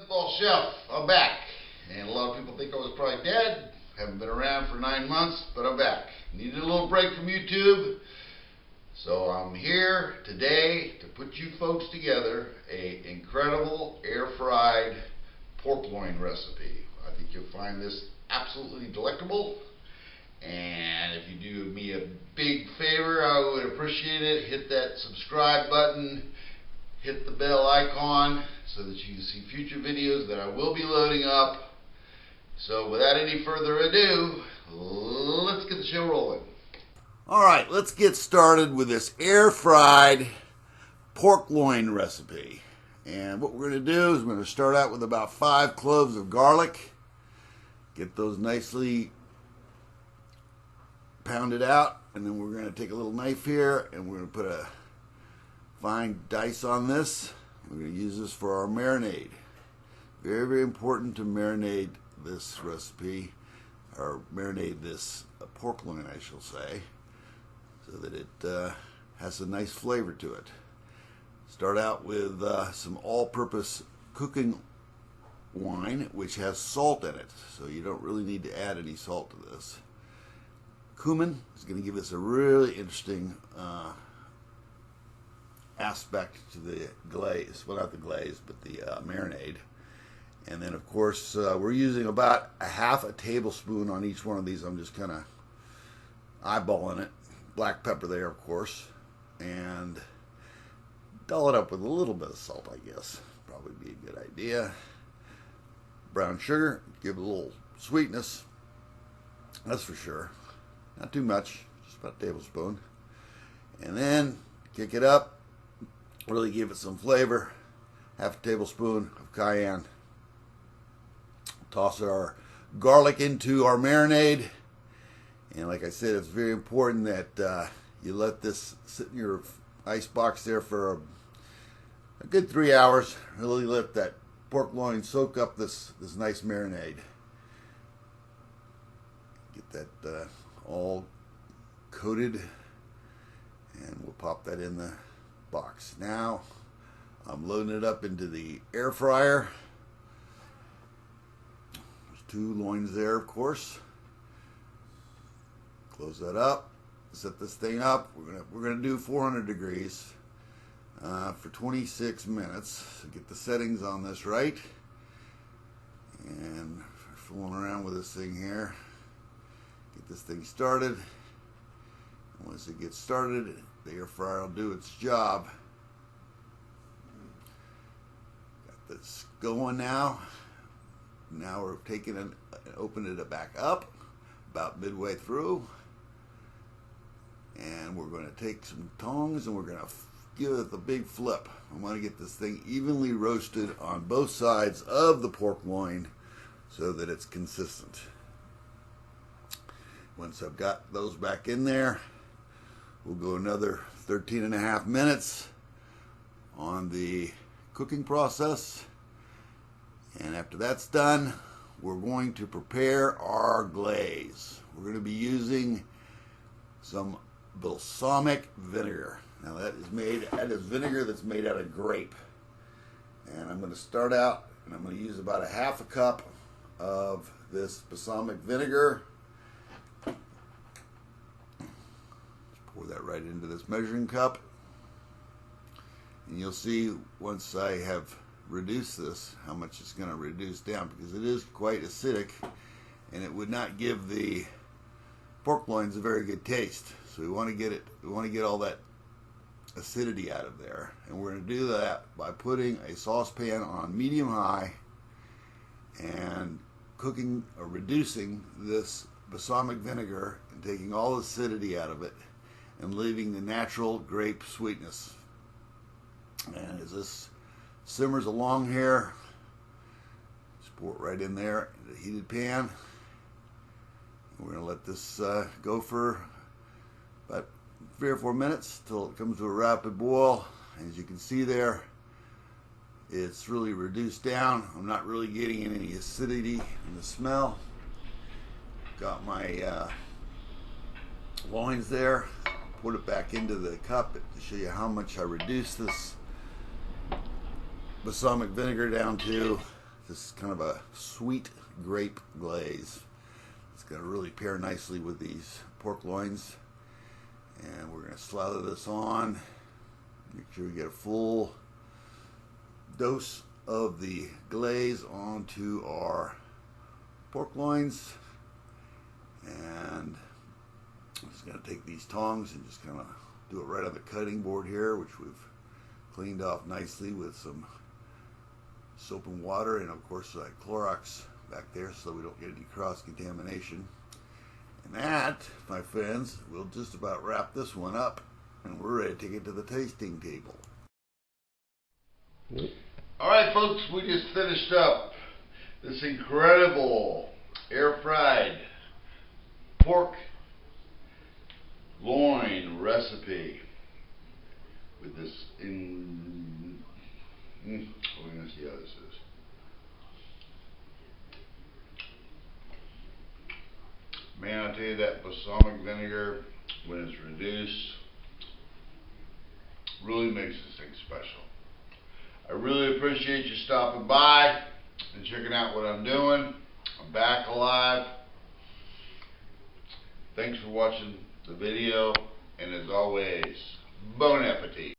Well, Chef, I'm back. And a lot of people think I was probably dead. Haven't been around for 9 months, but I'm back. Needed a little break from YouTube. So I'm here today to put you folks together a incredible air-fried pork loin recipe. I think you'll find this absolutely delectable. And if you do me a big favor, I would appreciate it. Hit that subscribe button. Hit the bell icon so that you can see future videos that I will be loading up. So without any further ado, let's get the show rolling. Alright, let's get started with this air-fried pork loin recipe. And what we're going to do is we're going to start out with about 5 cloves of garlic. Get those nicely pounded out. And then we're going to take a little knife here and we're going to put a fine dice on this. We're going to use this for our marinade. Very, very important to marinate this recipe, or marinate this pork loin, I shall say, so that it has a nice flavor to it. Start out with some all-purpose cooking wine, which has salt in it, so you don't really need to add any salt to this. Cumin is going to give us a really interesting aspect to the glaze. Well, not the glaze, but the marinade. And then, of course, we're using about a half a tablespoon on each one of these. I'm just kind of eyeballing it. Black pepper there, of course. And dull it up with a little bit of salt, I guess. Probably be a good idea. Brown sugar, give it a little sweetness. That's for sure. Not too much, just about a tablespoon. And then kick it up. Really give it some flavor. Half a tablespoon of cayenne. Toss our garlic into our marinade. And like I said, it's very important that you let this sit in your ice box there for a good 3 hours. Really let that pork loin soak up this nice marinade. Get that all coated. And we'll pop that in the box. Now I'm loading it up into the air fryer. There's 2 loins there, of course. Close that up. Set this thing up. We're gonna do 400 degrees for 26 minutes. So get the settings on this right. And fooling around with this thing here. Get this thing started. And once it gets started, the air fryer will do its job. Got this going now. Now we're taking it and opening it back up about midway through. And we're going to take some tongs and we're going to give it a big flip. I want to get this thing evenly roasted on both sides of the pork loin so that it's consistent. Once I've got those back in there, we'll go another 13.5 minutes on the cooking process. And after that's done, we're going to prepare our glaze. We're going to be using some balsamic vinegar. Now that is vinegar that's made out of grape. And I'm going to start out and I'm going to use about a half a cup of this balsamic vinegar. Pour that right into this measuring cup. And you'll see once I have reduced this how much it's going to reduce down, because it is quite acidic and it would not give the pork loins a very good taste. So we want to get all that acidity out of there. And we're going to do that by putting a saucepan on medium high and cooking or reducing this balsamic vinegar and taking all the acidity out of it and leaving the natural grape sweetness. And as this simmers along here, just pour it right in there in the heated pan. We're going to let this go for about 3 or 4 minutes till it comes to a rapid boil. As you can see there, it's really reduced down. I'm not really getting any acidity in the smell. Got my loins there. Put it back into the cup to show you how much I reduced this balsamic vinegar down to This is kind of a sweet grape glaze. It's going to really pair nicely with these pork loins. And we're going to slather this on. Make sure we get a full dose of the glaze onto our pork loins. And I'm just going to take these tongs and just kind of do it right on the cutting board here, which we've cleaned off nicely with some soap and water, and of course Clorox back there so we don't get any cross-contamination. And that, my friends, we'll just about wrap this one up, and we're ready to take it to the tasting table. Alright folks, we just finished up this incredible air-fried pork loin recipe with this we're going to see how this is. Man, I'll tell you, that balsamic vinegar, when it's reduced, really makes this thing special. I really appreciate you stopping by and checking out what I'm doing. I'm back alive. Thanks for watching the video, and as always, bon appetit.